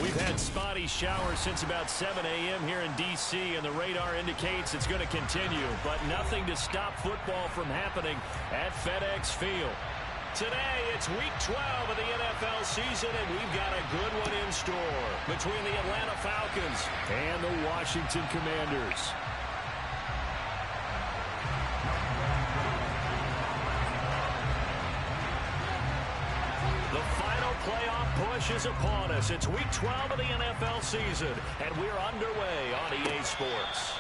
We've had spotty showers since about 7 a.m. here in D.C., and the radar indicates it's going to continue, but nothing to stop football from happening at FedEx Field. Today, it's Week 12 of the NFL season, and we've got a good one in store between the Atlanta Falcons and the Washington Commanders. The final playoff push is upon us. It's Week 12 of the NFL season, and we're underway on EA Sports.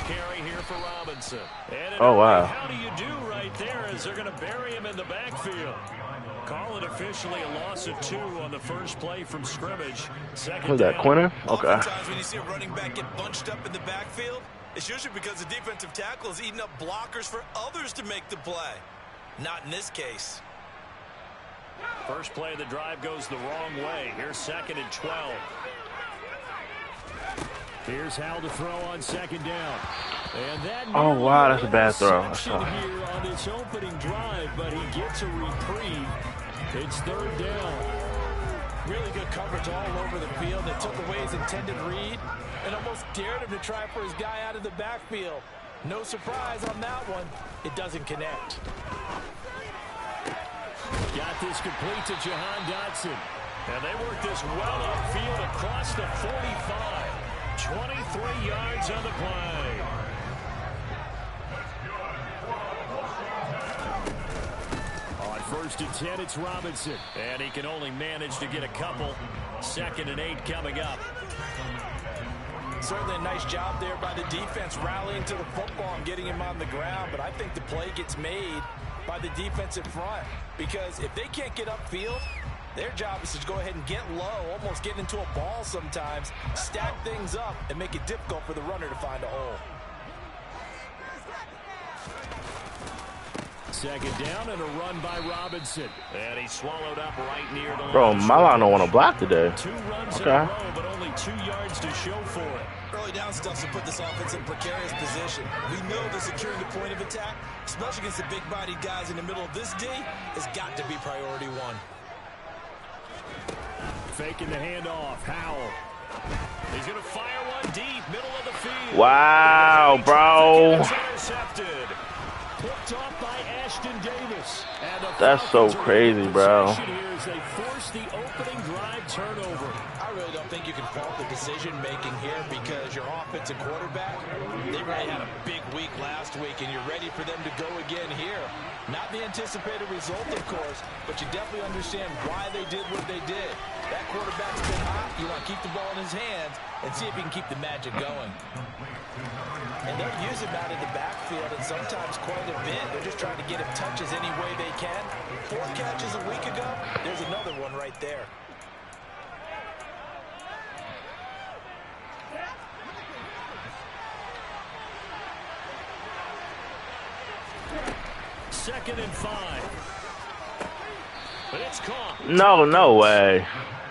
Carry here for Robinson. Oh, wow. How do you do right there as they're going to bury him in the backfield? Call it officially a loss of 2 on the first play from scrimmage. Who's that, Quinter? Okay. Oftentimes when you see a running back get bunched up in the backfield, it's usually because the defensive tackle is eating up blockers for others to make the play. Not in this case. First play of the drive goes the wrong way. Here's 2nd and 12. Here's Hal to throw on 2nd down. And that oh, wow, that's a bad throw. Here on this opening drive, but he gets a reprieve. It's 3rd down. Really good coverage all over the field. They took away his intended read and almost dared him to try for his guy out of the backfield. No surprise on that one. It doesn't connect. Got this complete to Jahan Dotson. And they work this well upfield across the 45. 23 yards on the play. On 1st and 10, it's Robinson. And he can only manage to get a couple. 2nd and 8 coming up. Certainly a nice job there by the defense rallying to the football and getting him on the ground. But I think the play gets made by the defensive front. Because if they can't get upfield, their job is to go ahead and get low, almost get into a ball sometimes, stack things up, and make it difficult for the runner to find a hole. 2nd down and a run by Robinson. And he swallowed up right near the line. Bro, my line don't want to block today. 2 runs in a row, but only 2 yards to show for it. Early down stuff to put this offense in precarious position. We know that securing the point of attack, especially against the big-bodied guys in the middle of this D, has got to be priority 1. Faking the handoff. Howell. He's going to fire one deep, middle of the field. Wow, bro. Intercepted. Picked off by Ashton Davis. That's so crazy, bro. They force the opening drive turnover. I really don't think you can fault the decision-making here because your offensive quarterback, they really had a big week last week, and you're ready for them to go again here. Not the anticipated result, of course, but you definitely understand why they did what they did. That quarterback's been hot. You want to keep the ball in his hands and see if he can keep the magic going. And they'll use him out in the backfield, and sometimes quite a bit. They're just trying to get him touches any way they can. 4 catches a week ago. There's another one right there. Second and 5. But it's caught. No way.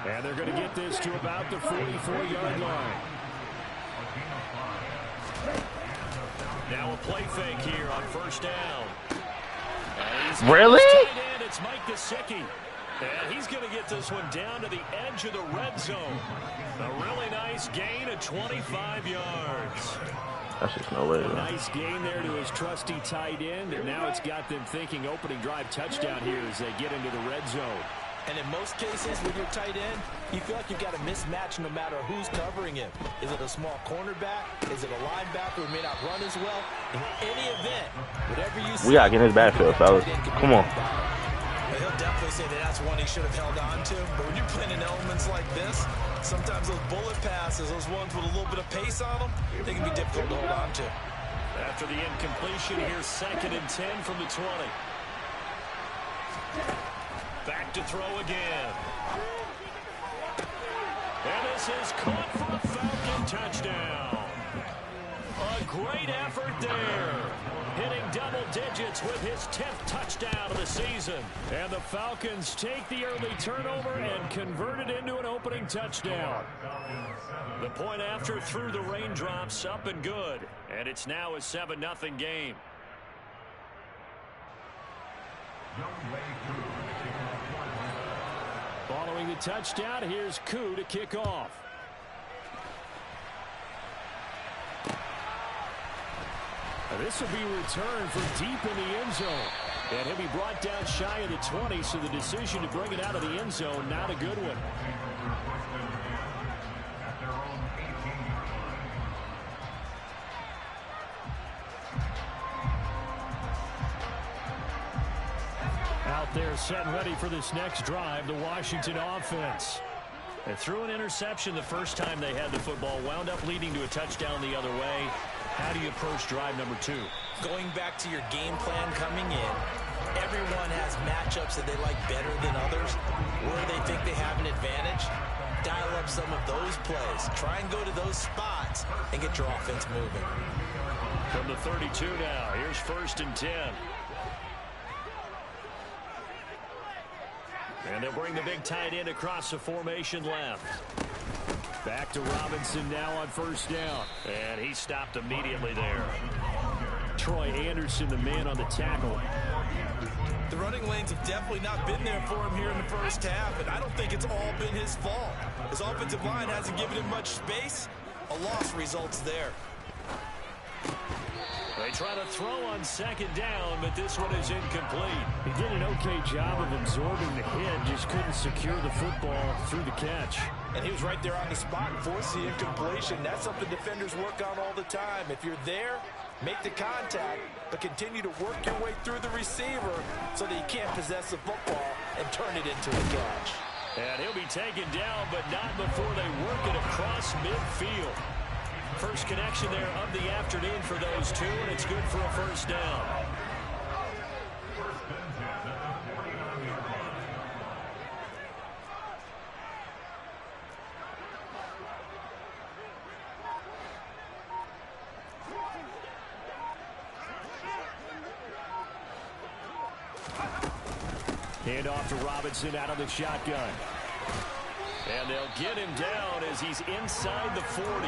And they're going to get this to about the 44-yard line. Now a play fake here on 1st down. Really? It's Mike Gesicki. And he's going to get this one down to the edge of the red zone. A really nice gain of 25 yards. That's just no way. Nice gain there to his trusty tight end, and now it's got them thinking opening drive touchdown here as they get into the red zone. And in most cases with your tight end, you feel like you've got a mismatch no matter who's covering him. Is it a small cornerback? Is it a linebacker who may not run as well? In any event, whatever you see, we gotta get in his backfield, fellas. Come on. He'll definitely say that that's one he should have held on to. But when you're playing in elements like this, sometimes those bullet passes, those ones with a little bit of pace on them, they can be difficult to hold on to. After the incompletion, here's 2nd and 10 from the 20. Back to throw again. And this is caught for a Falcon touchdown. A great effort there. Hitting double digits with his 10th touchdown of the season. And the Falcons take the early turnover and convert it into an opening touchdown. The point after through the raindrops, up and good. And it's now a 7-0 game. Following the touchdown, here's Koo to kick off. This will be returned for deep in the end zone. And he'll be brought down shy of the 20, so the decision to bring it out of the end zone, not a good one. Out there set and ready for this next drive, the Washington offense. They threw an interception the first time they had the football, wound up leading to a touchdown the other way. How do you approach drive number 2? Going back to your game plan coming in, everyone has matchups that they like better than others. Where they think they have an advantage, dial up some of those plays. Try and go to those spots and get your offense moving. From the 32 now, here's 1st and 10. And they'll bring the big tight end across the formation left. Back to Robinson now on 1st down. And he stopped immediately there. Troy Anderson, the man on the tackle. The running lanes have definitely not been there for him here in the first half, and I don't think it's all been his fault. His offensive line hasn't given him much space. A loss results there. They try to throw on 2nd down, but this one is incomplete. He did an okay job of absorbing the hit, just couldn't secure the football through the catch. And he was right there on the spot and forced the incompletion. That's something defenders work on all the time. If you're there, make the contact, but continue to work your way through the receiver so that you can't possess the football and turn it into a catch. And he'll be taken down, but not before they work it across midfield. First connection there of the afternoon for those two, and it's good for a 1st down. Hand off to Robinson out of the shotgun. And they'll get him down as he's inside the 40.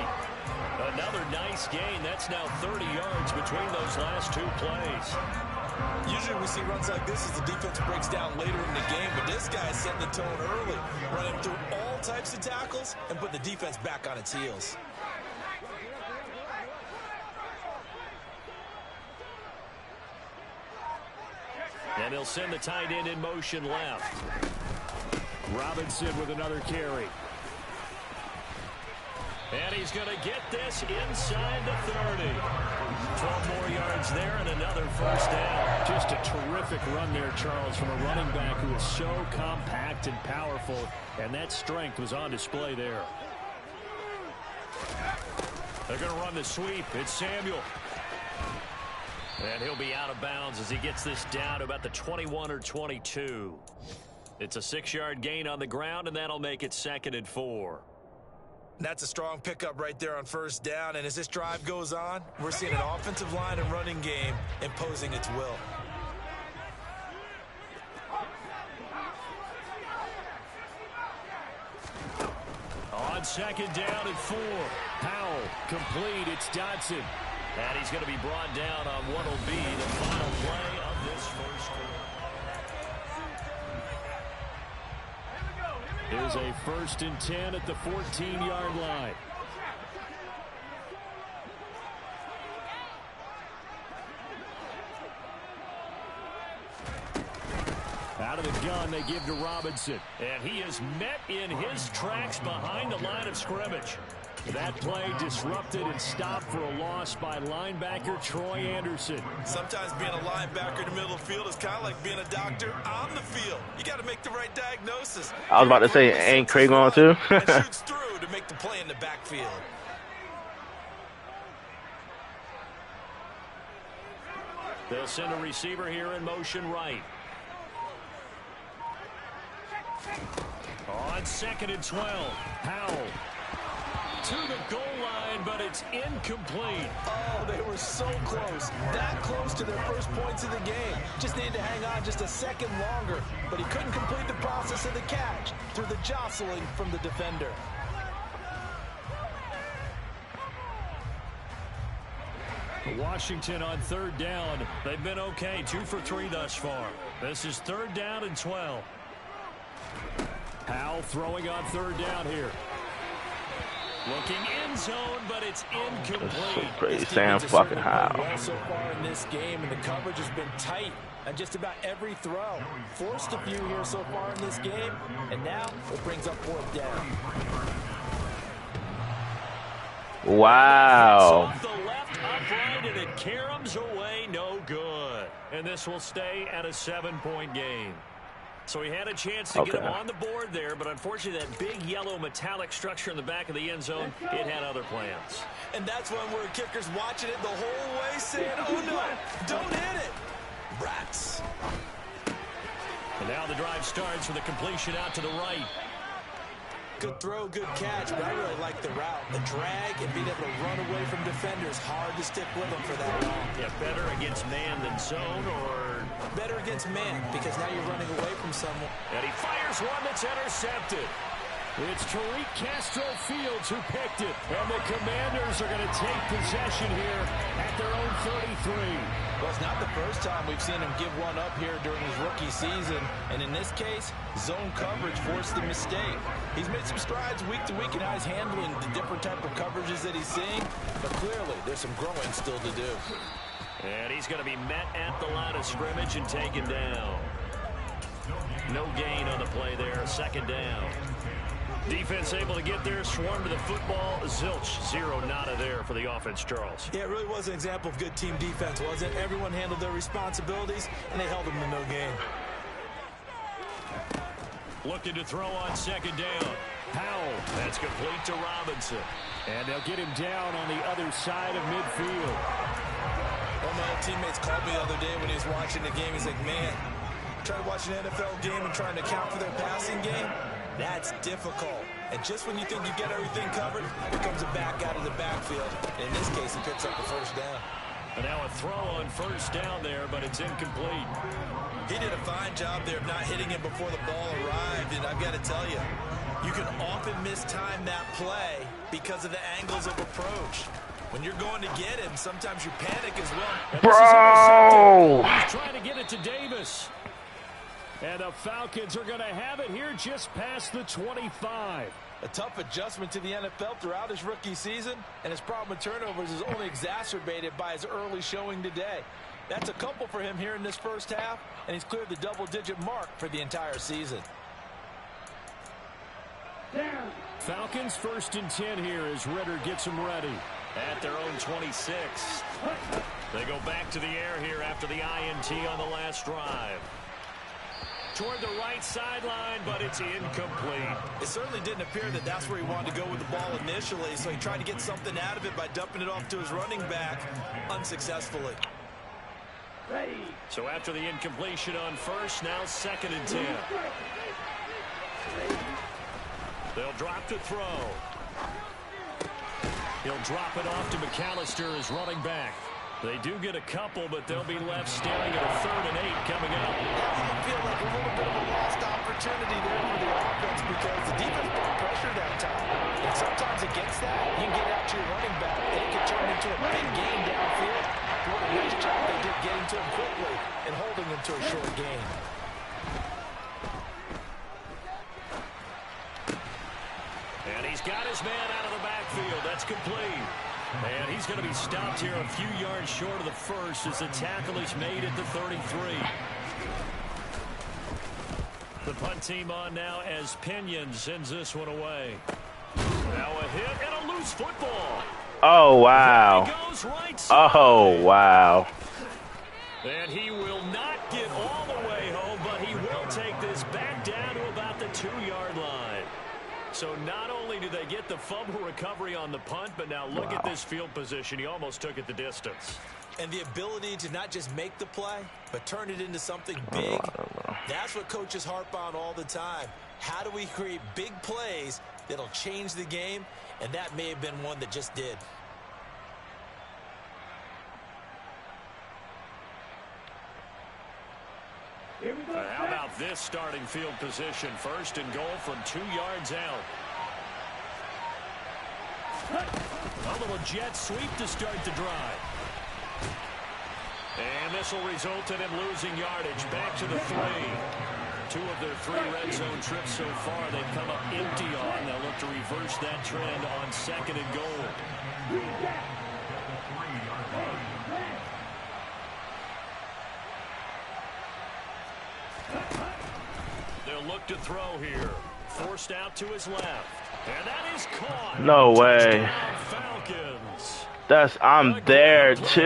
Another nice gain. That's now 30 yards between those last 2 plays. Usually we see runs like this as the defense breaks down later in the game, but this guy's setting the tone early, running through all types of tackles and put the defense back on its heels. And he'll send the tight end in motion left. Robinson with another carry. And he's going to get this inside the 30. 12 more yards there and another 1st down. Just a terrific run there, Charles, from a running back who is so compact and powerful, and that strength was on display there. They're going to run the sweep. It's Samuel. And he'll be out of bounds as he gets this down to about the 21 or 22. It's a 6-yard gain on the ground, and that'll make it 2nd and 4. That's a strong pickup right there on 1st down, and as this drive goes on, we're seeing an offensive line and running game imposing its will. On 2nd down and 4. Powell, complete, it's Dodson. And he's going to be brought down on what will be the final play of this first quarter. Here's a 1st and 10 at the 14-yard line. Out of the gun, they give to Robinson. And he is met in his tracks behind the line of scrimmage. That play disrupted and stopped for a loss by linebacker Troy Anderson. Sometimes being a linebacker in the middle of the field is kind of like being a doctor on the field. You got to make the right diagnosis. I was about to say, ain't Craig on too? And shoots through to make the play in the backfield. They'll send a receiver here in motion right. On 2nd and 12, Powell to the goal line, but it's incomplete. Oh, they were so close. That close to their first points of the game. Just needed to hang on just a second longer, but he couldn't complete the process of the catch through the jostling from the defender. Washington on 3rd down. They've been okay, 2 for 3 thus far. This is 3rd down and 12. Powell throwing on 3rd down here. Looking end zone, but it's incomplete. Pretty Sam fucking Howell. Well so far in this game, and the coverage has been tight on just about every throw. Forced a few here so far in this game, and now it brings up 4th down. Wow. Off the left upright, and it caroms away, no good. And this will stay at a 7-point game. So he had a chance to get him on the board there, but unfortunately that big yellow metallic structure in the back of the end zone, it had other plans. And that's one where kicker's watching it the whole way saying, oh no, don't hit it. Rats. And now the drive starts with a completion out to the right. Good throw, good catch, but I really like the route. The drag and being able to run away from defenders. Hard to stick with them for that long. Yeah, better against man than zone, or better against man, because now you're running away from someone. And he fires one that's intercepted. It's Tariq Castro Fields who picked it. And the Commanders are going to take possession here at their own 33. Well, it's not the first time we've seen him give one up here during his rookie season. And in this case, zone coverage forced the mistake. He's made some strides week to week in how he's handling the different type of coverages that he's seeing. But clearly, there's some growing still to do. And he's going to be met at the line of scrimmage and taken down. No gain on the play there. 2nd down. Defense able to get there, swarm to the football. Zilch, 0 nada there for the offense, Charles. Yeah, it really was an example of good team defense, wasn't it? Everyone handled their responsibilities, and they held them to no gain. Looking to throw on 2nd down. Powell, that's complete to Robinson. And they'll get him down on the other side of midfield. One of my old teammates called me the other day when he was watching the game. He's like, man, trying to watch an NFL game and trying to account for their passing game, that's difficult. And just when you think you get everything covered, here comes a back out of the backfield. And in this case, he picks up the 1st down. And now a throw on 1st down there, but it's incomplete. He did a fine job there of not hitting him before the ball arrived. And I've got to tell you, you can often mistime that play because of the angles of approach. When you're going to get him, sometimes you panic as well. Bro! He's trying to get it to Davis. And the Falcons are going to have it here just past the 25. A tough adjustment to the NFL throughout his rookie season, and his problem with turnovers is only exacerbated by his early showing today. That's a couple for him here in this first half, and he's cleared the double-digit mark for the entire season. Falcons 1st and 10 here as Ritter gets them ready at their own 26. They go back to the air here after the INT on the last drive. Toward the right sideline, but it's incomplete. It certainly didn't appear that that's where he wanted to go with the ball initially, so he tried to get something out of it by dumping it off to his running back unsuccessfully. So after the incompletion on 1st, now 2nd and 10. They'll drop to throw. He'll drop it off to McAllister as running back. They do get a couple, but they'll be left staring at a 3rd and 8 coming up. I feel like a little bit of a lost opportunity there for the offense because the defense brought pressure that time. And sometimes against that, you can get out to your running back, and it can turn into a big gain downfield. What a nice job they did getting to him quickly and holding him to a short gain. And he's got his man out of the backfield. That's complete. And he's going to be stopped here a few yards short of the 1st as the tackle is made at the 33. The punt team on now as Pinion sends this one away. Now a hit and a loose football. Oh, wow. He goes right side. Oh, wow. And he will not get all the way home, but he will take this back down to about the 2-yard line. So not only do they get the fumble recovery on the punt, but now look at this field position. He almost took it the distance. And the ability to not just make the play, but turn it into something big. That's what coaches harp on all the time. How do we create big plays that'll change the game? And that may have been one that just did. How about this starting field position? First and goal from 2 yards out. A little jet sweep to start the drive. And this will result in him losing yardage. Back to the 3. 2 of their 3 red zone trips so far they've come up empty on. They'll look to reverse that trend on 2nd and goal. They'll look to throw here. Forced out to his left. And that is caught. No way. Falcons. I'm there too.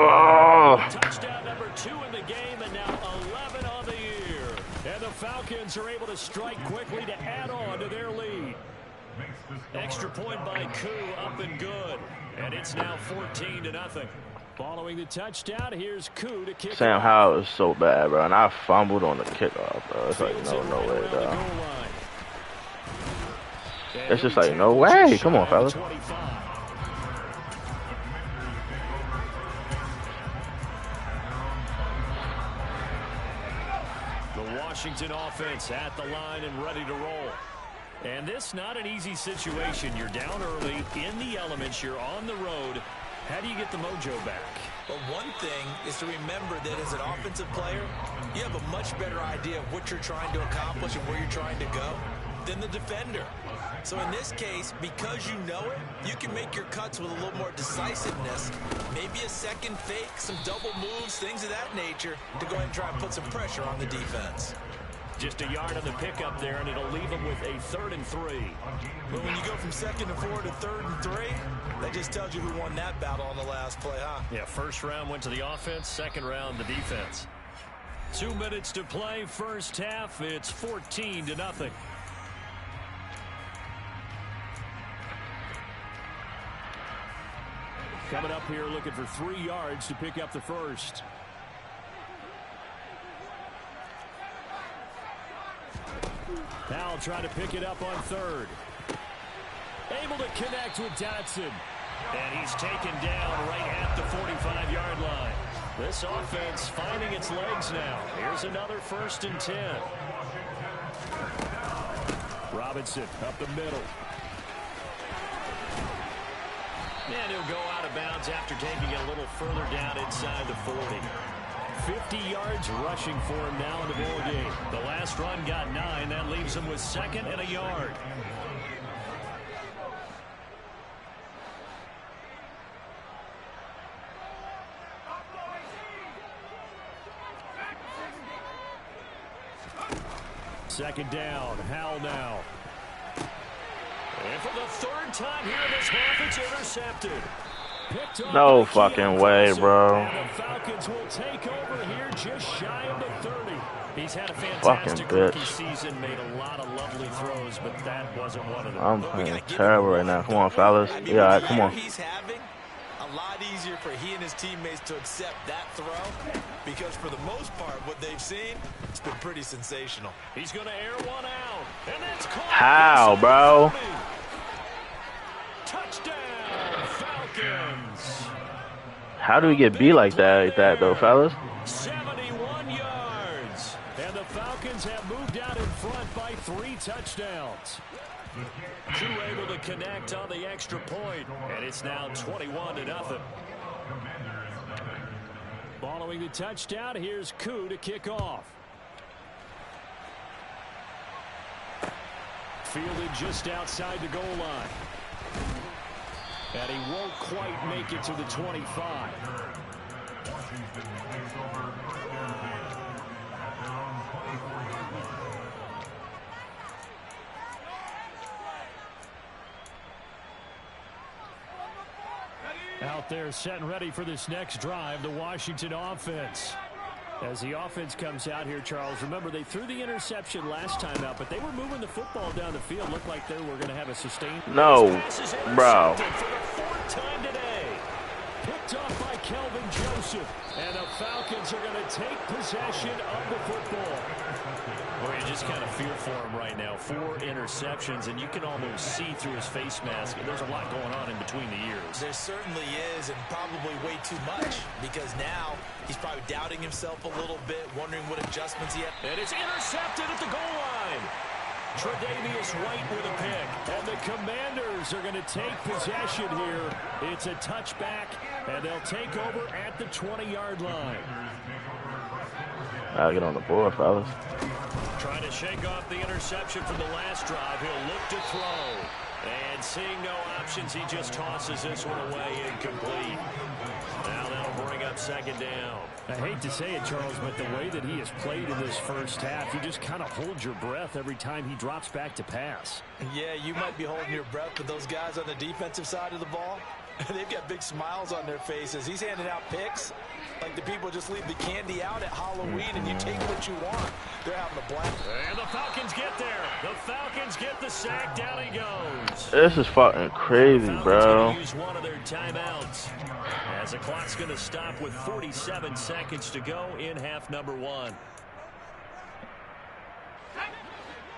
Oh. Touchdown number 2 in the game, and now 11 on the year. And the Falcons are able to strike quickly to add on to their lead. Extra point by Koo, up and good. And it's now 14-0. Following the touchdown, here's Koo to kick. Sam Howell is so bad, bro, and I fumbled on the kickoff, bro. It's like no way, bro. It's just like no way. Come on, fellas. Washington offense at the line and ready to roll. And this not an easy situation. You're down early in the elements. You're on the road. How do you get the mojo back? Well, one thing is to remember that as an offensive player, you have a much better idea of what you're trying to accomplish and where you're trying to go than the defender. So in this case, because you know it, you can make your cuts with a little more decisiveness, maybe a second fake, some double moves, things of that nature, to go ahead and try and put some pressure on the defense. Just a yard on the pickup there, and it'll leave them with a 3rd and 3. But when you go from 2nd and 4 to 3rd and 3, that just tells you who won that battle on the last play, huh? Yeah, first round went to the offense, second round the defense. 2 minutes to play, first half. It's 14-0. Coming up here looking for 3 yards to pick up the first. Powell trying to pick it up on 3rd. Able to connect with Dotson. And he's taken down right at the 45-yard line. This offense finding its legs now. Here's another 1st and 10. Robinson up the middle. And he'll go out of bounds after taking it a little further down inside the 40. 50 yards rushing for him now in the ball game. The last run got 9. That leaves him with 2nd and a yard. Second down. Howell now. And for the 3rd time here in this half, it's intercepted. No fucking way, bro. And the Falcons will take over here just shy of the 30. He's had a fantastic rookie season, made a lot of lovely throws, but that wasn't one of them. I'm playing terrible right now. Come on, fellas. Yeah, all right, come on. He's having a lot easier for he and his teammates to accept that throw, because for the most part, what they've seen, it's been pretty sensational. He's going to air one out, and that's caught. How, bro? Touchdown, Falcons. How do we get beat like that though, fellas? 71 yards, and the Falcons have moved out in front by 3 touchdowns. 2 able to connect on the extra point, and it's now 21-0. Following the touchdown, here's Koo to kick off. Fielded just outside the goal line. And he won't quite make it to the 25. Out there set and ready for this next drive, the Washington offense. As the offense comes out here, Charles, remember they threw the interception last time out, but they were moving the football down the field. Looked like they were going to have a sustained. No, bro. For the 4th time today. Picked off by Kelvin Joseph. And the Falcons are going to take possession of the football. just kind of fear for him right now. 4 interceptions, and you can almost see through his face mask. There's a lot going on in between the ears. There certainly is, and probably way too much, because now he's probably doubting himself a little bit, wondering what adjustments he has. And it's intercepted at the goal line. Tre'Davious White with a pick. And the Commanders are going to take possession here. It's a touchback, and they'll take over at the 20-yard line. I'll get on the board, fellas. Trying to shake off the interception from the last drive. He'll look to throw. And seeing no options, he just tosses this one away, incomplete. Now that'll bring up second down. I hate to say it, Charles, but the way that he has played in this first half, you just kind of hold your breath every time he drops back to pass. Yeah, you might be holding your breath, but those guys on the defensive side of the ball, they've got big smiles on their faces. He's handing out picks like the people just leave the candy out at Halloween and you take what you want. They're having a blast. And the Falcons get there. The Falcons get the sack. Down he goes. This is fucking crazy, bro. Use one of their timeouts as the clock's going to stop with 47 seconds to go in half number 1.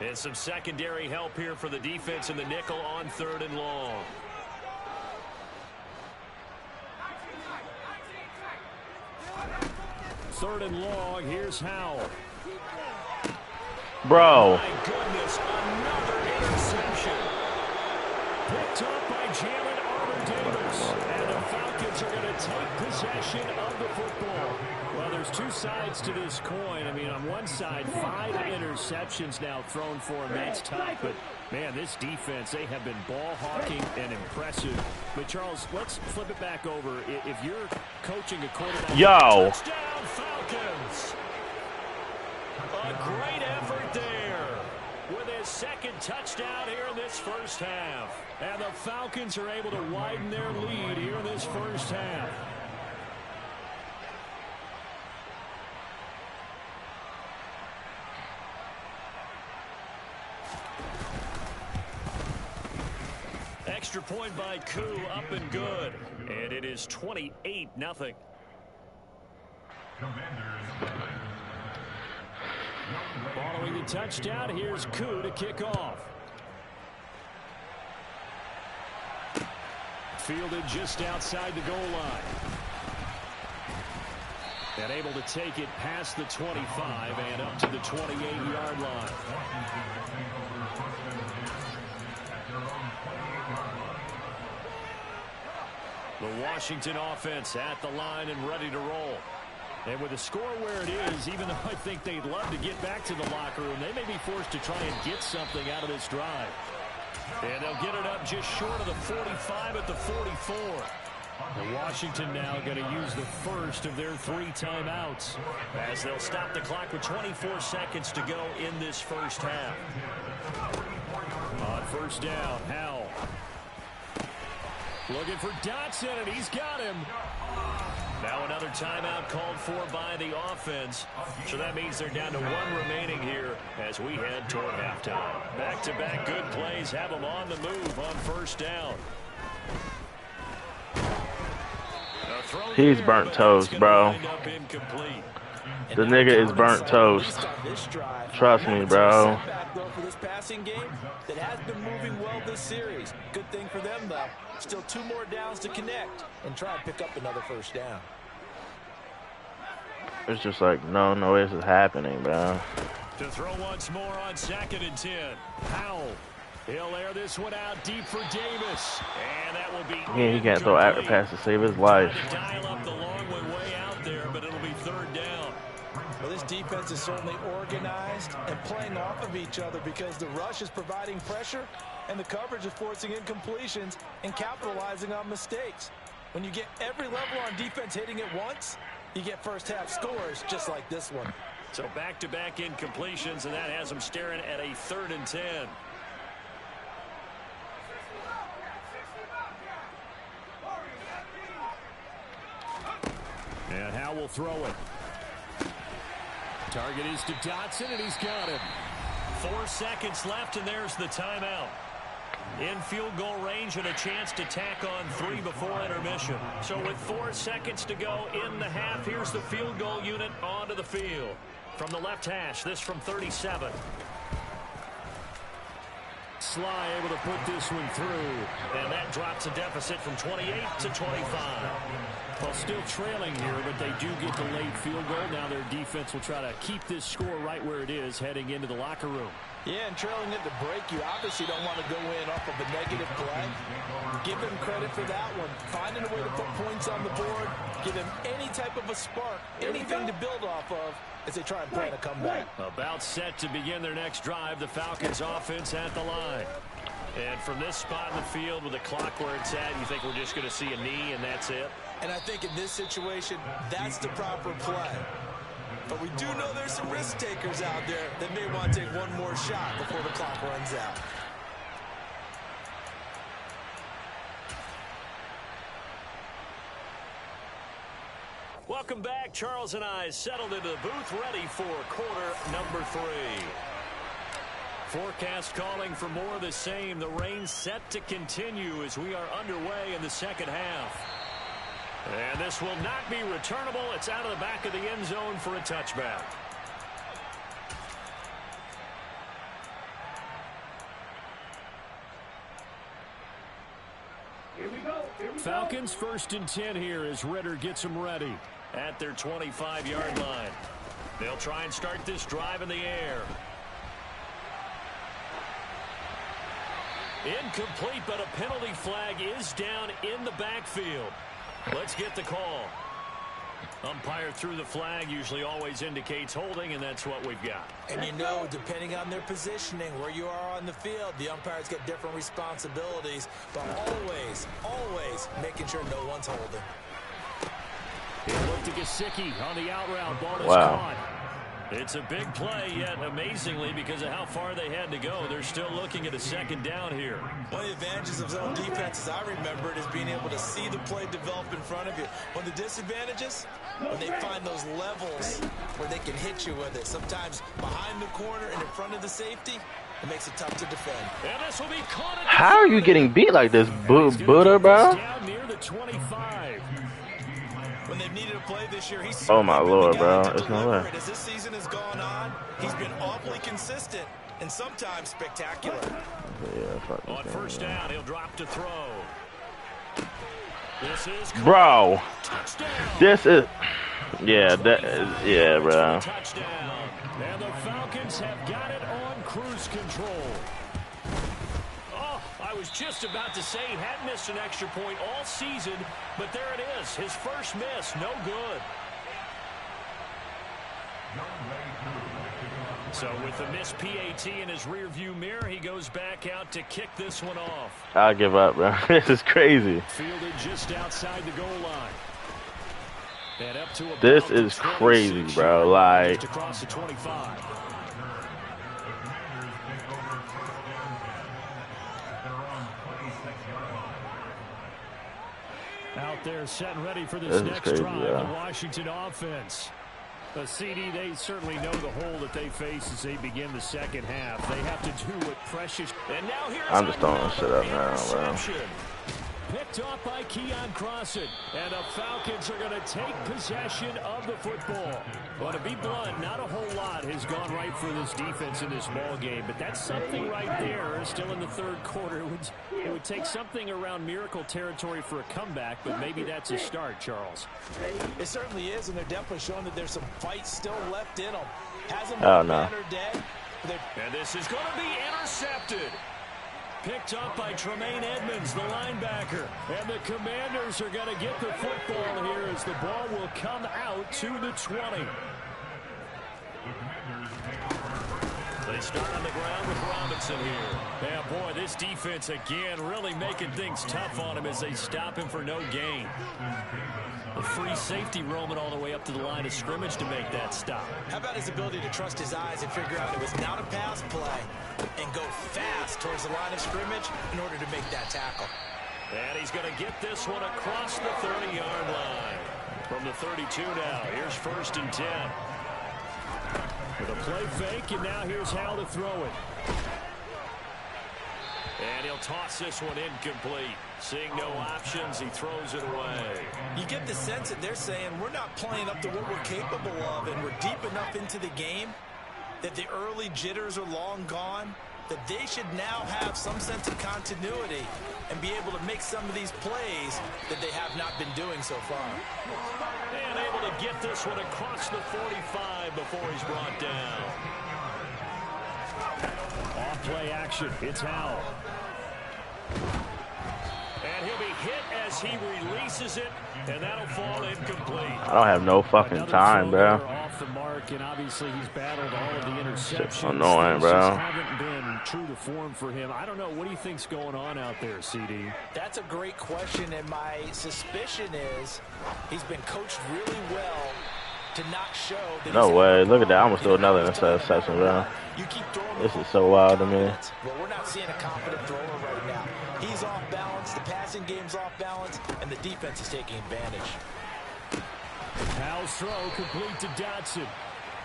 And some secondary help here for the defense in the nickel on 3rd and long. Third and long. Here's Howell. Bro. My goodness, another interception. Picked up by Jalen Armour-Davis. And the Falcons are going to take possession of the football. Well, there's 2 sides to this coin. I mean, on one side, 5 interceptions now thrown for him. That's tough. But, man, this defense, they have been ball hawking and impressive. But, Charles, let's flip it back over. If you're coaching a quarterback, touchdown Falcons. A great effort there with his second touchdown here in this first half. And the Falcons are able to widen their lead here in this first half. Extra point by Koo, up and good. And it is 28-0. Following the touchdown, here's Koo to kick off. Fielded just outside the goal line. And able to take it past the 25 and up to the 28-yard line. The Washington offense at the line and ready to roll. And with the score where it is, even though I think they'd love to get back to the locker room, they may be forced to try and get something out of this drive. And they'll get it up just short of the 45 at the 44. And Washington now going to use the first of their 3 timeouts as they'll stop the clock with 24 seconds to go in this first half. On first down, Howell. Looking for Dotson, and he's got him. Now another timeout called for by the offense. So that means they're down to 1 remaining here as we head toward halftime. Back-to-back good plays have them on the move on first down. He's burnt toast, bro. The nigga is burnt toast. Trust me, bro. For this passing game that has been moving well this series. Good thing for them, though. Still 2 more downs to connect and try and pick up another first down. It's just like, no way this is happening, bro. To throw once more on 2nd and 10. Howell. He'll air this one out deep for Davis. And that will be... Yeah, he can't throw accurate pass to save his life. Dial up the long way out there, but it'll be 3rd down. Well, this defense is certainly organized and playing off of each other because the rush is providing pressure and the coverage is forcing incompletions and capitalizing on mistakes. When you get every level on defense hitting it once, you get first half scores just like this one. So back-to-back incompletions, and that has them staring at a 3rd and 10. And Howell will throw it. Target is to Dotson, and he's got him. 4 seconds left, and there's the timeout. In field goal range and a chance to tack on 3 before intermission. So with 4 seconds to go in the half, here's the field goal unit onto the field. From the left hash, this from 37. Sly able to put this one through. And that drops a deficit from 28 to 25. Well, still trailing here, but they do get the late field goal. Now their defense will try to keep this score right where it is heading into the locker room. Yeah, and trailing at the break, you obviously don't want to go in off of a negative play. Give him credit for that one. Finding a way to put points on the board. Give him any type of a spark, anything to build off of as they try and plan a comeback. About set to begin their next drive, the Falcons offense at the line. And from this spot in the field with the clock where it's at, you think we're just going to see a knee and that's it? And I think in this situation, that's the proper play. But we do know there's some risk takers out there that may want to take one more shot before the clock runs out. Welcome back. Charles and I settled into the booth ready for quarter number 3. Forecast calling for more of the same. The rain set to continue as we are underway in the second half. And this will not be returnable. It's out of the back of the end zone for a touchback. Here we go. Falcons 1st and 10 here as Ritter gets them ready. At their 25-yard line. They'll try and start this drive in the air. Incomplete, but a penalty flag is down in the backfield. Let's get the call. Umpire threw the flag, usually always indicates holding, and that's what we've got. And you know, depending on their positioning, where you are on the field, the umpires get different responsibilities, but always making sure no one's holding. It looked to Gesicki on the out route. Ball is Wow. caught. It's a big play, yet amazingly, because of how far they had to go, they're still looking at a second down here. One of the advantages of zone defense, as I remember it, is being able to see the play develop in front of you. One of the disadvantages, when they find those levels where they can hit you with it. Sometimes behind the corner and in front of the safety, it makes it tough to defend. And this will be caught. How are you getting beat like this, Buddha, bro? Down near the 25. When they've needed a play this year, he's Oh my Lord, bro. It's It's no way. As this season has gone on, he's been awfully consistent and sometimes spectacular. Yeah, fuck On this first game, man. down, he'll drop to throw. This is Bro, touchdown. this is, yeah, that is, yeah, bro. Touchdown. And the Falcons have got it on cruise control. Oh, I was just about to say he hadn't missed an extra point all season, but there it is. His first miss, no good. So with the missed PAT in his rearview mirror, he goes back out to kick this one off. I'll give up, bro. This is crazy. Fielded just outside the goal line. And up to This about is the crazy, 26 bro. yard line, Like, just across the 25. Out there set and ready for this This is next crazy, drive. yeah. The Washington offense. The CD, they certainly know the hole that they face as they begin the second half. They have to do what precious. And now here's I'm just throwing another shit up now, bro. interception. Picked off by Keon Crossan. And the Falcons are going to take possession of the football. Well, to be blunt, not a whole lot has gone right for this defense in this ball game. But that's something right there. Still in the third quarter. It would take something around miracle territory for a comeback. But maybe that's a start, Charles. It certainly is, and they're definitely showing that there's some fight still left in them. Hasn't Oh, been no. dead or dead. And this is going to be intercepted. Picked up by Tremaine Edmonds, the linebacker. And the Commanders are going to get the football here as the ball will come out to the 20. They start on the ground with Robinson here. Yeah, boy, this defense again really making things tough on him as they stop him for no gain. The free safety roaming all the way up to the line of scrimmage to make that stop. How about his ability to trust his eyes and figure out it was not a pass play and go fast towards the line of scrimmage in order to make that tackle. And he's going to get this one across the 30-yard line. From the 32 now, here's 1st and 10. With a play fake, and now here's how to throw it. And he'll toss this one incomplete. Seeing no options, he throws it away. You get the sense that they're saying we're not playing up to what we're capable of, and we're deep enough into the game that the early jitters are long gone. that they should now have some sense of continuity and be able to make some of these plays that they have not been doing so far. And able to get this one across the 45 before he's brought down. Off play action. It's Howell. And he'll be hit as he releases it, and that'll fall incomplete. I don't have no fucking time, bro. Off the mark, and obviously he's battled all of the interceptions. It's annoying, bro. Just haven't been true to form for him. I don't know. What do you think's going on out there, CD? That's a great question, and my suspicion is he's been coached really well to not show that. No way. Look at that. I almost threw another interception, bro. You keep throwing. This is so wild to me. Well, we're not seeing a confident thrower right now. He's off balance, the passing game's off balance, and the defense is taking advantage. Howell's throw complete to Dotson.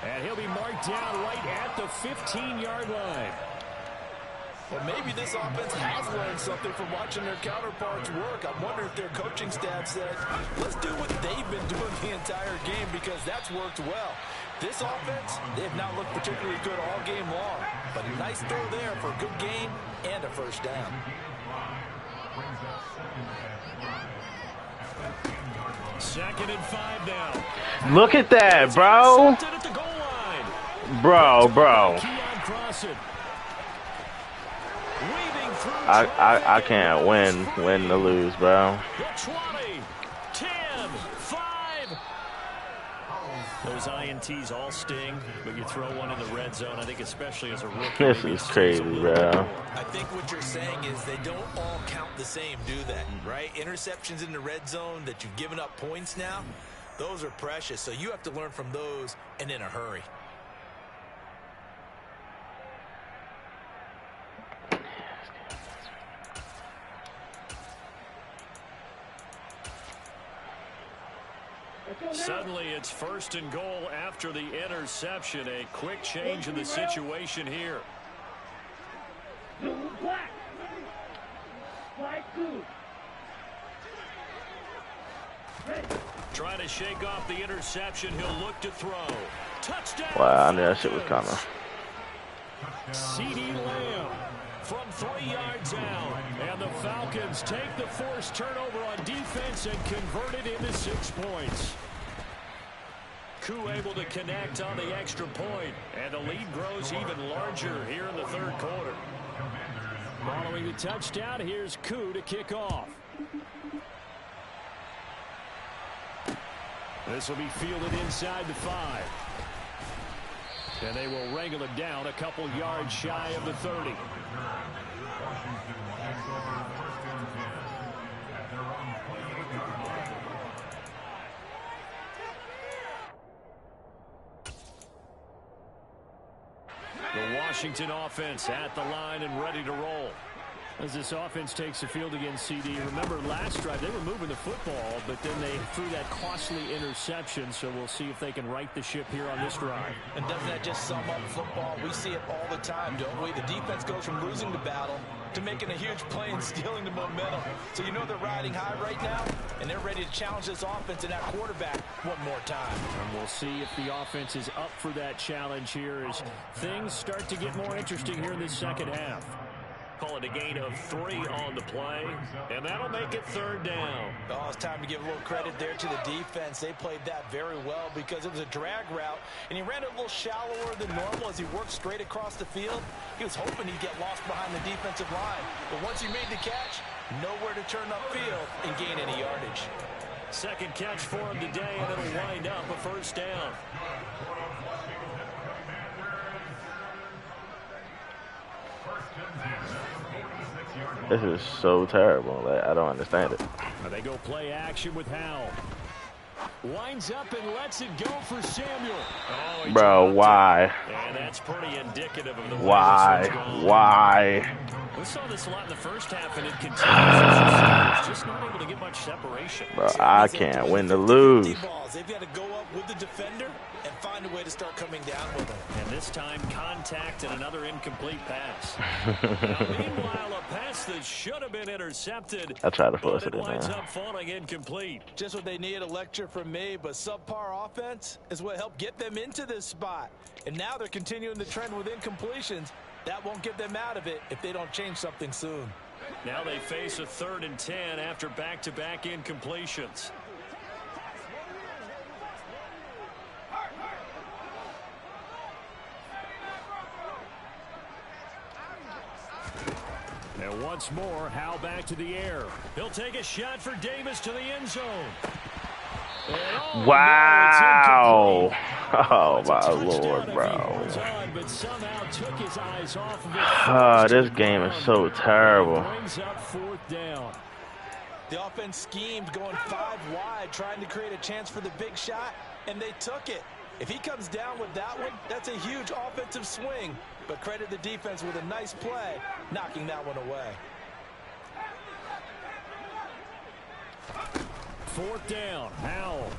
And he'll be marked down right at the 15-yard line. Well, maybe this offense has learned something from watching their counterparts work. I'm wondering if their coaching staff said, let's do what they've been doing the entire game, because that's worked well. This offense, they have not looked particularly good all game long, but a nice throw there for a good gain and a first down. Second and 5 now. Look at that, bro. At the goal line. Bro. I can't win to lose, bro. 20, 10, 5. Those INTs all sting, but you throw one in the red zone, I think especially as a rookie. This is crazy, bro. I think what you're saying is they don't all count the same, do they? Right? Interceptions in the red zone that you've given up points now, those are precious. So you have to learn from those and in a hurry. Suddenly it's first and goal after the interception. A quick change in the situation here. Trying to shake off the interception. He'll look to throw. Touchdown. Wow, I knew that shit was coming. CD Lamb from 3 yards out. And the Falcons take the forced turnover on defense and convert it into 6 points. Koo able to connect on the extra point, and the lead grows even larger here in the third quarter. Following the touchdown, here's Koo to kick off. This will be fielded inside the 5. And they will wrangle it down a couple yards shy of the 30. The Washington offense at the line and ready to roll. As this offense takes the field against CD. Remember last drive they were moving the football, but then they threw that costly interception. So we'll see if they can right the ship here on this drive. And doesn't that just sum up football? We see it all the time, don't we? The defense goes from losing the battle to making a huge play and stealing the momentum. So you know they're riding high right now, and they're ready to challenge this offense and that quarterback one more time. And we'll see if the offense is up for that challenge here as things start to get more interesting here in this second half. Call it a gain of 3 on the play, and that'll make it third down. Oh, it's time to give a little credit there to the defense. They played that very well because it was a drag route, and he ran it a little shallower than normal as he worked straight across the field. He was hoping he'd get lost behind the defensive line, but once he made the catch, nowhere to turn upfield and gain any yardage. Second catch for him today, and it'll wind up a first down. This is so terrible. Like, I don't understand it. They go play action with Howell. Winds up and lets it go for Samuel. Oh, bro, why? And that's pretty indicative of the way why? This one's gone. Why? We saw this a lot in the first half, and it continues. Just not able to get much separation. Bro, I can't win to lose. They've got to go up with the defender and find a way to start coming down with them. And this time, contact and another incomplete pass. Now, meanwhile, a pass that should have been intercepted. I tried to force it in winds there. up falling incomplete. Just what they need, a lecture from me, but subpar offense is what helped get them into this spot. And now they're continuing the trend with incompletions. That won't get them out of it if they don't change something soon. Now they face a 3rd and 10 after back-to-back incompletions. And once more, Howe back to the air. He'll take a shot for Davis to the end zone. Wow. Oh, my Lord, bro. But somehow took his eyes off of it. This game is so terrible. Brings up 4th down. The offense schemed going 5 wide, trying to create a chance for the big shot, and they took it. If he comes down with that one, that's a huge offensive swing. But credit the defense with a nice play, knocking that one away. 4th down, Howell.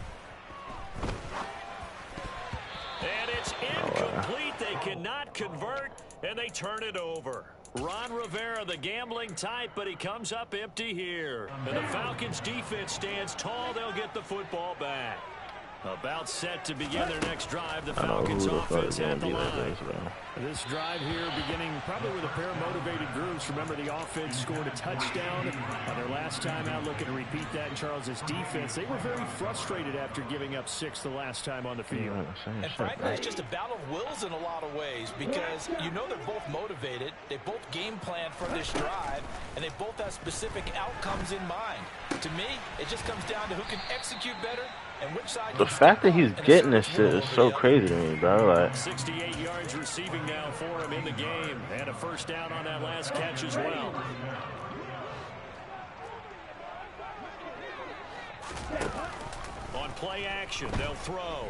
And it's incomplete. They cannot convert, and they turn it over. Ron Rivera, the gambling type, but he comes up empty here. And the Falcons defense stands tall. They'll get the football back. About set to begin their next drive. The Falcons offense at the line. This drive here beginning probably with a pair of motivated groups. Remember, the offense scored a touchdown on their last time out, looking to repeat that in Charles's defense. They were very frustrated after giving up 6 the last time on the field. And frankly, it's just a battle of wills in a lot of ways, because you know they're both motivated. They both game plan for this drive, and they both have specific outcomes in mind. To me, it just comes down to who can execute better and which side. The fact that he's getting this shit is so crazy to me, bro. Like 68 yards receiving now for him in the game, and a 1st down on that last catch as well. On play action, they'll throw.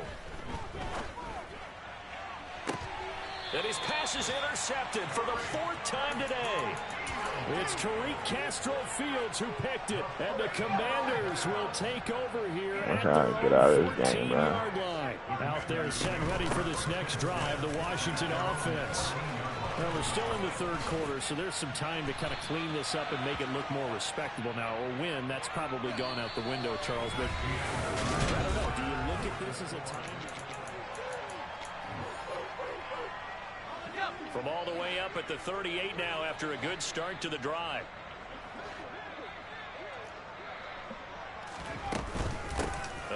And his pass is intercepted for the 4th time today. It's Tariq Castro-Fields who picked it, and the Commanders will take over here at the 14-yard line. Out there set ready for this next drive, the Washington offense. Well, we're still in the 3rd quarter, so there's some time to kind of clean this up and make it look more respectable now. A win, that's probably gone out the window, Charles, but I don't know. Do you look at this as a time? From all the way up at the 38 now after a good start to the drive.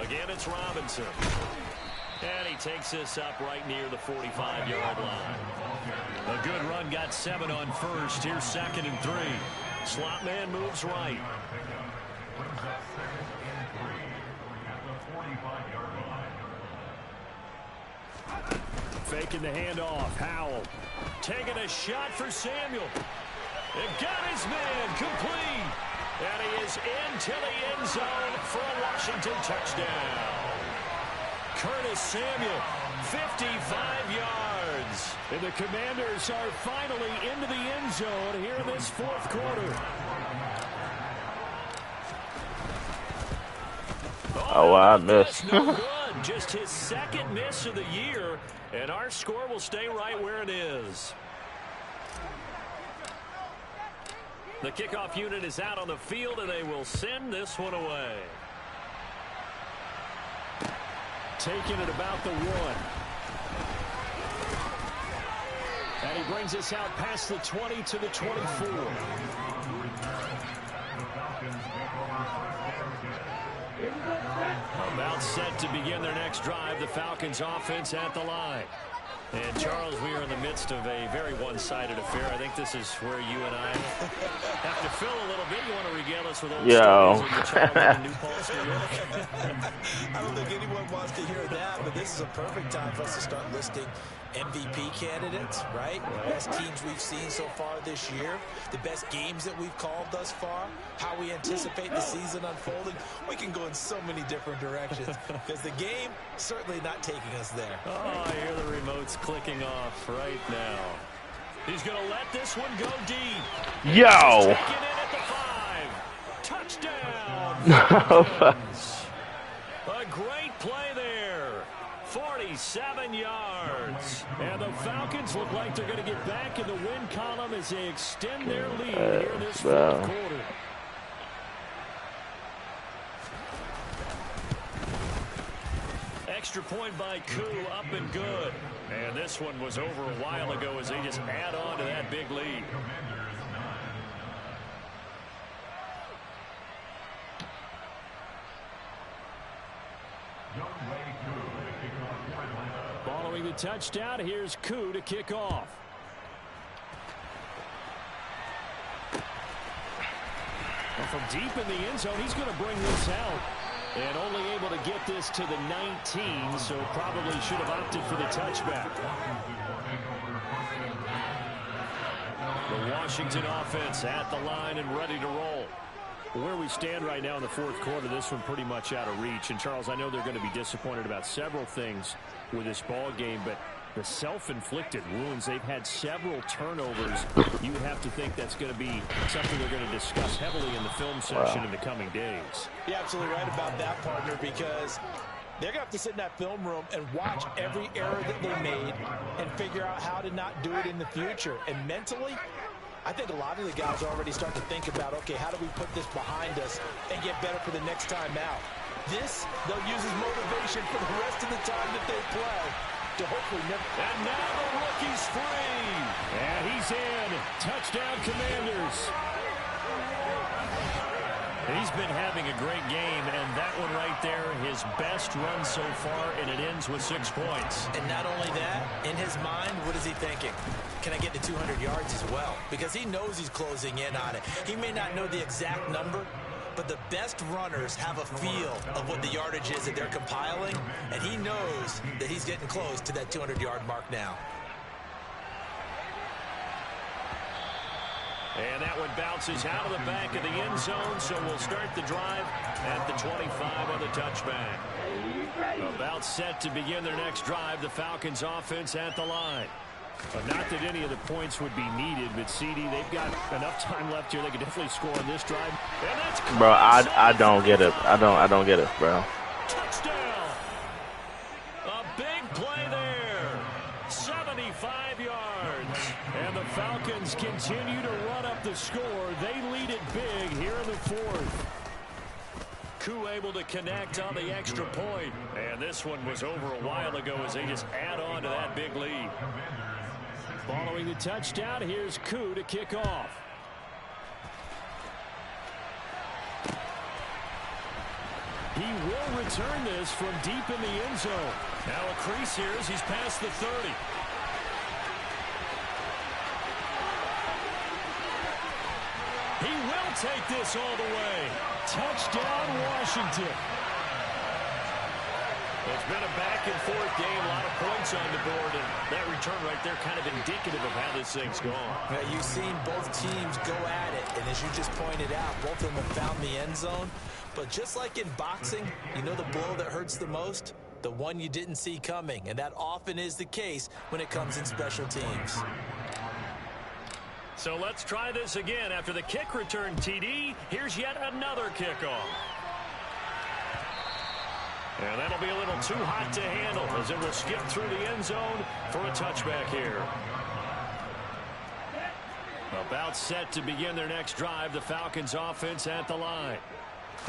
Again, it's Robinson. And he takes this up right near the 45-yard line. A good run, got 7 on 1st. Here's 2nd and 3. Slot man moves right. Faking the handoff. Howell taking a shot for Samuel. And got his man complete. And he is into the end zone for a Washington touchdown. Curtis Samuel, 55 yards. And the Commanders are finally into the end zone here in this 4th quarter. Oh, I missed. No good. Just his 2nd miss of the year, and our score will stay right where it is. The kickoff unit is out on the field, and they will send this one away. Taking it about the 1. And he brings us out past the 20 to the 24. About set to begin their next drive, the Falcons offense at the line. And, Charles, we are in the midst of a very one-sided affair. I think this is where you and I have to fill a little bit. You want to regale us with old stories of your childhood in New Paltz, New York? I don't think anyone wants to hear that, but this is a perfect time for us to start listing MVP candidates, right? Best teams we've seen so far this year, the best games that we've called thus far, how we anticipate the season unfolding. We can go in so many different directions because the game certainly not taking us there. Oh, I hear the remote's clicking off right now. He's going to let this one go deep. Yo! Taking it at the 5. Touchdown. A great play there. 47 yards. And the Falcons look like they're going to get back in the win column as they extend their lead here in this 4th quarter. extra point by Koo, up and good. And this one was over a while ago as they just add on to that big lead. Following the touchdown, here's Koo to kick off. Well, from deep in the end zone, he's going to bring this out. And only able to get this to the 19, so probably should have opted for the touchback. The Washington offense at the line and ready to roll. Where we stand right now in the fourth quarter, this one pretty much out of reach. And, Charles, I know they're going to be disappointed about several things with this ball game, but the self-inflicted wounds, they've had several turnovers. You would have to think that's going to be something they're going to discuss heavily in the film session in the coming days. You're absolutely right about that, partner, because they're going to have to sit in that film room and watch every error that they made and figure out how to not do it in the future. And mentally, I think a lot of the guys already start to think about, okay, how do we put this behind us and get better for the next time out? This, they'll use as motivation for the rest of the time that they play to hopefully never. And now the rookie's free. And he's in. Touchdown, Commanders. He's been having a great game, and that one right there, his best run so far, and it ends with 6 points. And not only that, in his mind, what is he thinking? Can I get to 200 yards as well? Because he knows he's closing in on it. He may not know the exact number, but the best runners have a feel of what the yardage is that they're compiling, and he knows that he's getting close to that 200-yard mark now. And that one bounces out of the back of the end zone, so we'll start the drive at the 25 on the touchback. About set to begin their next drive, the Falcons offense at the line. Not that any of the points would be needed, but CD, they've got enough time left here. They could definitely score on this drive. And that's bro, I don't get it. I don't get it, bro. Touchdown! A big play there. 75 yards. And the Falcons continue to run up the score. They lead it big here in the fourth. Koo able to connect on the extra point. And this one was over a while ago as they just add on to that big lead. Following the touchdown, here's Koo to kick off. He will return this from deep in the end zone. Now a crease here as he's past the 30. He will take this all the way. Touchdown, Washington. It's been a back-and-forth game, a lot of points on the board, and that return right there kind of indicative of how this thing's gone. Yeah, you've seen both teams go at it, and as you just pointed out, both of them have found the end zone. But just like in boxing, you know the blow that hurts the most? The one you didn't see coming, and that often is the case when it comes in special teams. So let's try this again. After the kick return, TD, here's yet another kickoff. And that'll be a little too hot to handle as it will skip through the end zone for a touchback here. About set to begin their next drive, the Falcons offense at the line.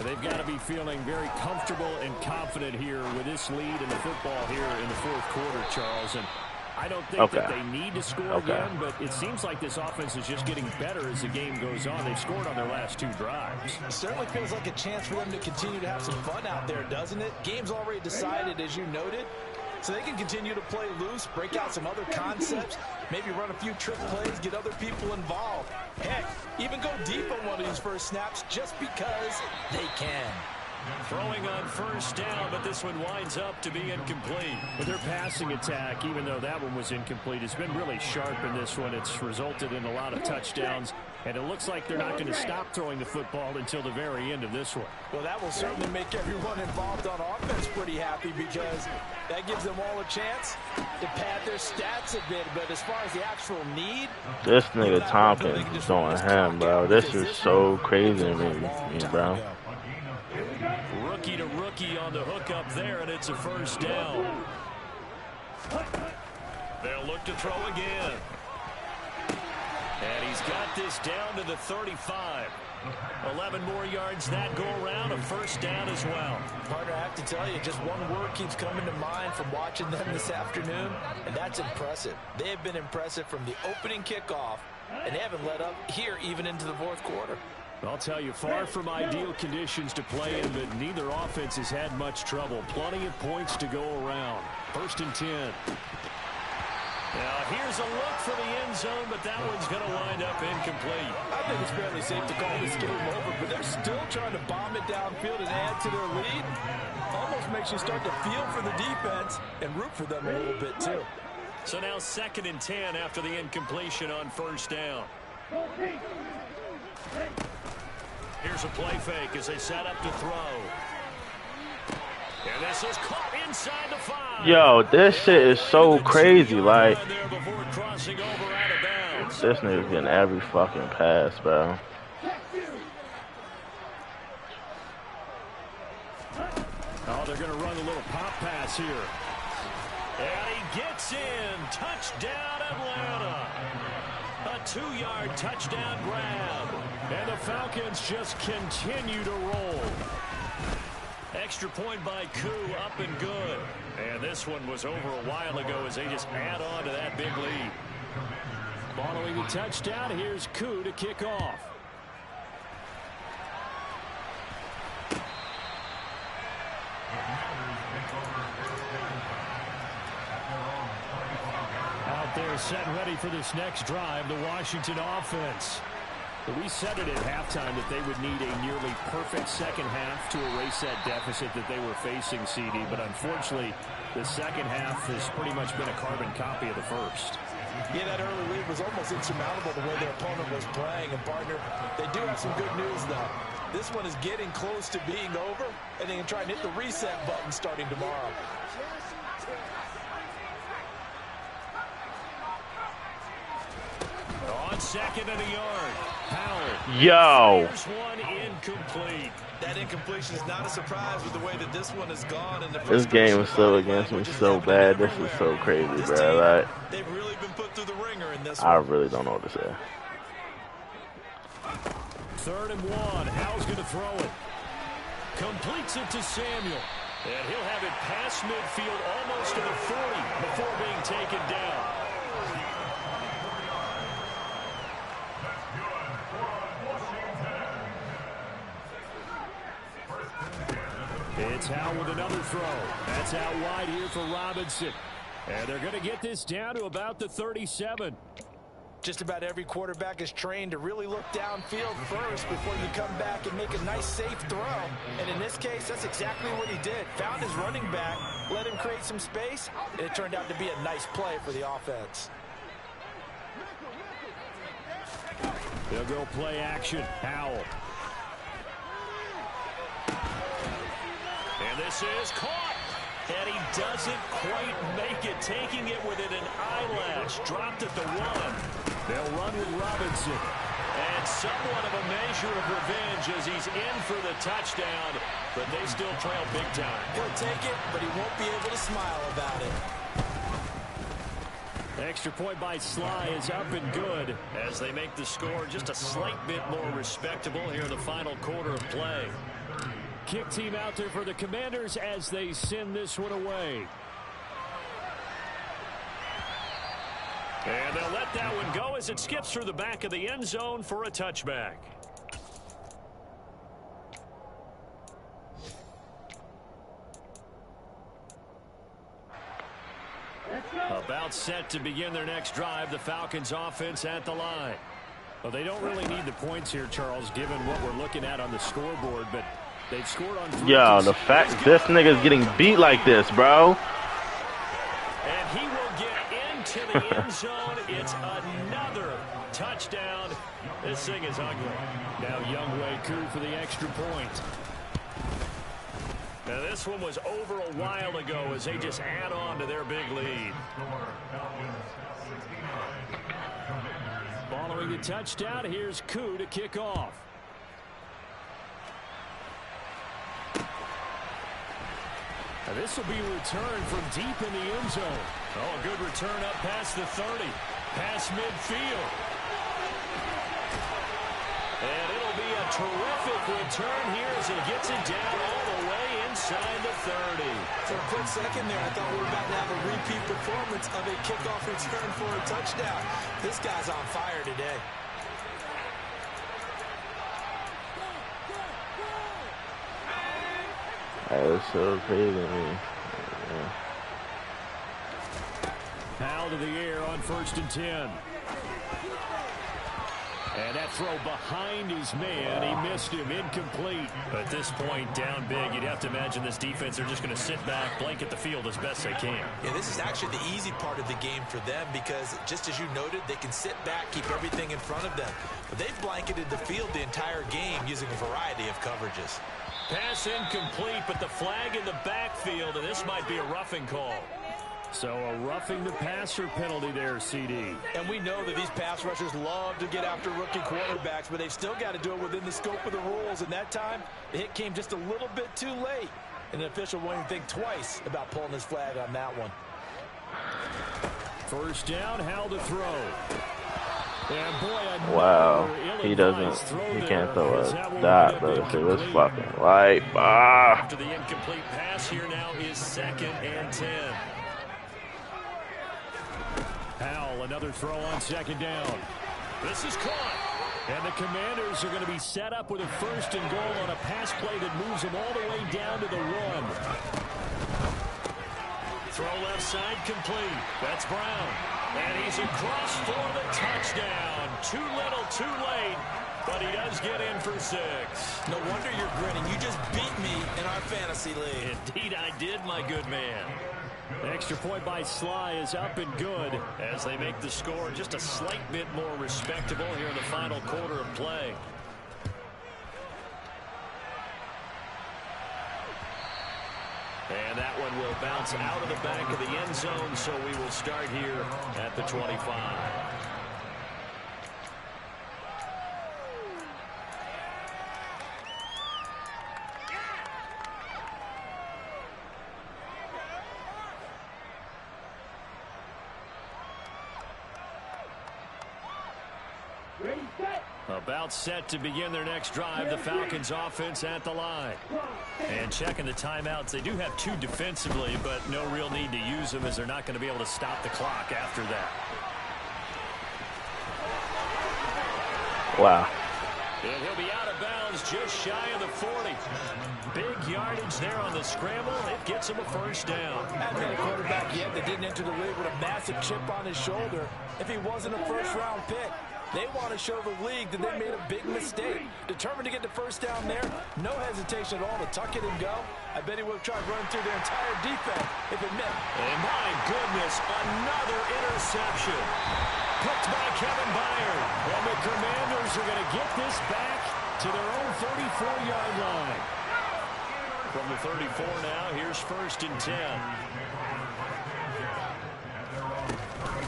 They've got to be feeling very comfortable and confident here with this lead in the football here in the fourth quarter, Charles. And I don't think that they need to score again, but it seems like this offense is just getting better as the game goes on. They've scored on their last 2 drives. It certainly feels like a chance for them to continue to have some fun out there, doesn't it? Game's already decided, as you noted, so they can continue to play loose, break out some other concepts, maybe run a few trick plays, get other people involved. Heck, even go deep on one of these first snaps just because they can. Throwing on first down, but this one winds up to be incomplete. But their passing attack, even though that one was incomplete, has been really sharp in this one. It's resulted in a lot of touchdowns, and it looks like they're not going to stop throwing the football until the very end of this one. Well, that will certainly make everyone involved on offense pretty happy because that gives them all a chance to pad their stats a bit. But as far as the actual need, this nigga Tompkins is going ham, bro. This is so crazy to me, bro. Rookie to rookie on the hook up there, and it's a first down. They'll look to throw again. And he's got this down to the 35. 11 more yards that go around. A a first down as well. Partner, I have to tell you, just one word keeps coming to mind from watching them this afternoon, and that's impressive. They have been impressive from the opening kickoff, and they haven't let up here even into the fourth quarter. I'll tell you, far from ideal conditions to play in, but neither offense has had much trouble. Plenty of points to go around. 1st and 10. Now, here's a look for the end zone, but that one's going to wind up incomplete. I think it's fairly safe to call this game over, but they're still trying to bomb it downfield and add to their lead. Almost makes you start to feel for the defense and root for them a little bit, too. So now 2nd and 10 after the incompletion on 1st down. Here's a play fake as they set up to throw. And this is caught inside the 5. Yo, this shit is so crazy. Like, this nigga's getting every fucking pass, bro. Oh, they're going to run a little pop pass here. And he gets in. Touchdown, Atlanta. A 2-yard touchdown grab. And the Falcons just continue to roll. Extra point by Koo, up and good. And this one was over a while ago as they just add on to that big lead. Following the touchdown, here's Koo to kick off. Out there set ready for this next drive, the Washington offense. We said it at halftime that they would need a nearly perfect second half to erase that deficit that they were facing, CD. But unfortunately, the second half has pretty much been a carbon copy of the first. Yeah, that early lead was almost insurmountable the way their opponent was playing. And, partner, they do have some good news, though. This one is getting close to being over, and they can try and hit the reset button starting tomorrow. On 2nd and a yard. Powell. Yo. Here's one incomplete. That incompletion is not a surprise with the way that this one has gone. In the This game is so against me so bad. This is so crazy, bro. Like, they've really been put through the ringer in this I one. really don't know what to say. 3rd and 1. Howell's going to throw it. Completes it to Samuel. And he'll have it past midfield almost to the 40 before being taken down. It's Howell with another throw. That's out wide here for Robinson. And they're going to get this down to about the 37. Just about every quarterback is trained to really look downfield first before you come back and make a nice, safe throw. And in this case, that's exactly what he did. Found his running back, let him create some space, and it turned out to be a nice play for the offense. They'll go play action. Howell. And this is caught. And he doesn't quite make it, taking it within an eyelash. Dropped at the 1. They'll run with Robinson. And somewhat of a measure of revenge as he's in for the touchdown. But they still trail big time. He'll take it, but he won't be able to smile about it. Extra point by Sly is up and good. As they make the score just a slight bit more respectable here in the final quarter of play. Kick team out there for the Commanders as they send this one away. And they'll let that one go as it skips through the back of the end zone for a touchback. About set to begin their next drive, the Falcons offense at the line. Well, they don't really need the points here, Charles, given what we're looking at on the scoreboard, but they've scored on 3. Yo, the fact this nigga's getting beat like this, bro. And he will get into the end zone. It's another touchdown. This thing is ugly. Now Younghoe Koo for the extra point. Now this one was over a while ago as they just add on to their big lead. Following the touchdown, here's Koo to kick off. Now this will be returned from deep in the end zone. Oh, a good return up past the 30. Past midfield. And it'll be a terrific return here as he gets it down all the way inside the 30. For a quick second there, I thought we were about to have a repeat performance of a kickoff return for a touchdown. This guy's on fire today. That was so crazy to me. Yeah. Powell to the air on 1st and 10. And that throw behind his man. He missed him. Incomplete. But at this point, down big, you'd have to imagine this defense, they're just going to sit back, blanket the field as best they can. Yeah, this is actually the easy part of the game for them because, just as you noted, they can sit back, keep everything in front of them. But they've blanketed the field the entire game using a variety of coverages. Pass incomplete, but the flag in the backfield, and this might be a roughing call. So a roughing the passer penalty there, CD. And we know that these pass rushers love to get after rookie quarterbacks, but they've still got to do it within the scope of the rules. And that time, the hit came just a little bit too late. And the official won't even think twice about pulling his flag on that one. 1st down, Howell to throw. And boy, Wow, he can't throw a dot, bro. It was fucking light. After the incomplete pass, here now is 2nd and 10. Howell, another throw on 2nd down. This is caught. And the Commanders are going to be set up with a 1st and goal on a pass play that moves them all the way down to the 1. Throw left side complete. That's Brown. And he's across for the touchdown. Too little, too late. But he does get in for 6. No wonder you're grinning. You just beat me in our fantasy league. Indeed I did, my good man. The extra point by Sly is up and good as they make the score just a slight bit more respectable here in the final quarter of play. And that one will bounce out of the back of the end zone, so we will start here at the 25. About set to begin their next drive. The Falcons offense at the line. And checking the timeouts. They do have 2 defensively, but no real need to use them as they're not going to be able to stop the clock after that. Wow. And he'll be out of bounds just shy of the 40. Big yardage there on the scramble. It gets him a 1st down. Hasn't had a quarterback yet that didn't enter the league with a massive chip on his shoulder. If he wasn't a 1st-round pick, they want to show the league that they made a big mistake. Determined to get the 1st down there. No hesitation at all to tuck it and go. I bet he would have tried running through their entire defense if it meant. And my goodness, another interception. Picked by Kevin Byard. And the Commanders are going to get this back to their own 34-yard line. From the 34 now, here's 1st and 10.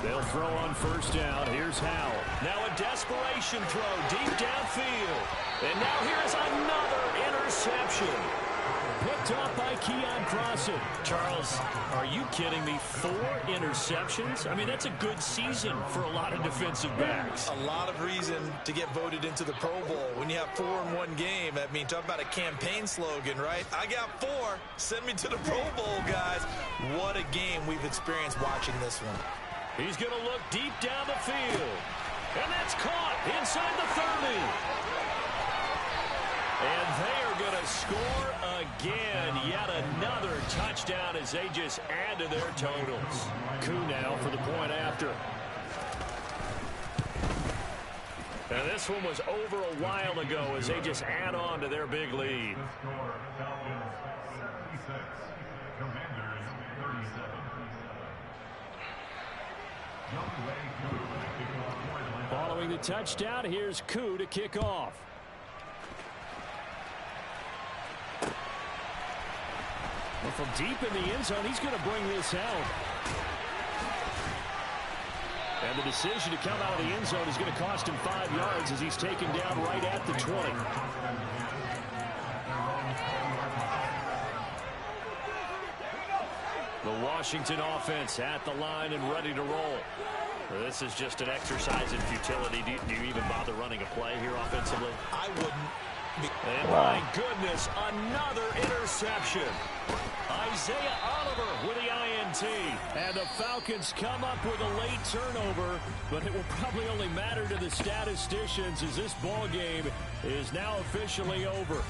They'll throw on 1st down. Here's Howell. Now a desperation throw deep downfield. And now here's another interception. Picked off by Keon Crossen. Charles, are you kidding me? 4 interceptions? I mean, that's a good season for a lot of defensive backs. A lot of reason to get voted into the Pro Bowl. When you have 4 in one game, I mean, talk about a campaign slogan, right? I got 4. Send me to the Pro Bowl, guys. What a game we've experienced watching this one. He's going to look deep down the field. And that's caught inside the 30. And they are going to score again. Yet another touchdown as they just add to their totals. Koo now for the point after. And this one was over a while ago as they just add on to their big lead. Following the touchdown, here's Koo to kick off. Well, from deep in the end zone, he's going to bring this out. And the decision to come out of the end zone is going to cost him 5 yards as he's taken down right at the 20. The Washington offense at the line and ready to roll. This is just an exercise in futility. Do you even bother running a play here offensively? I wouldn't. And my goodness, another interception. Isaiah Oliver with the INT. And the Falcons come up with a late turnover, but it will probably only matter to the statisticians as this ball game is now officially over.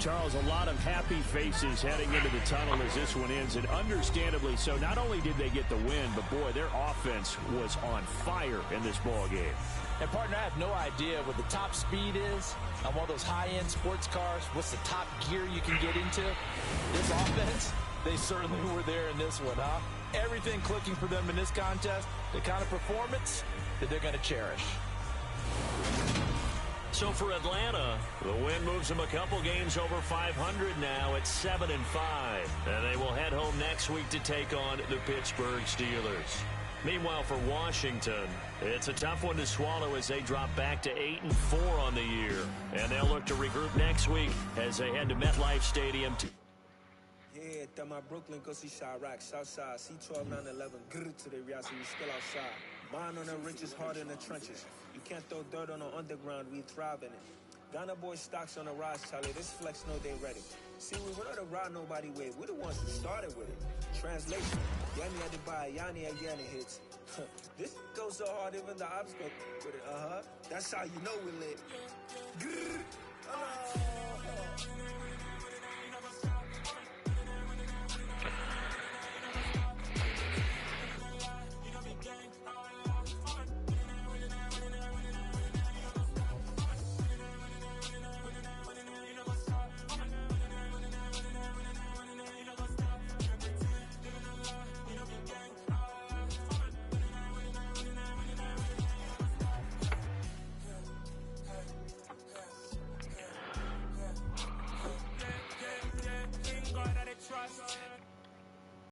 Charles, a lot of happy faces heading into the tunnel as this one ends, and understandably so. Not only did they get the win, but boy, their offense was on fire in this ball game. And partner, I have no idea what the top speed is on one of those high-end sports cars. What's the top gear you can get into? This offense, they certainly were there in this one, huh? Everything clicking for them in this contest, the kind of performance that they're going to cherish. So for Atlanta, the win moves them a couple games over 500 now at 7-5. And they will head home next week to take on the Pittsburgh Steelers. Meanwhile, for Washington, it's a tough one to swallow as they drop back to 8-4 on the year. And they'll look to regroup next week as they head to MetLife Stadium. Yeah, that my Brooklyn go see Chirac, Southside, C12, 911, grrr to the Riasi, we still outside. Mine on the riches, hard in the trenches. You can't throw dirt on the underground, we thrive in it. Ghana boys stocks on the rise, Charlie, this flex know they ready. See, we were the ride nobody with, we're the ones that started with it. Translation, Yanni had to buy, Yanni again it hits. This goes so hard, even the ops go with it, that's how you know we lit. Grrr.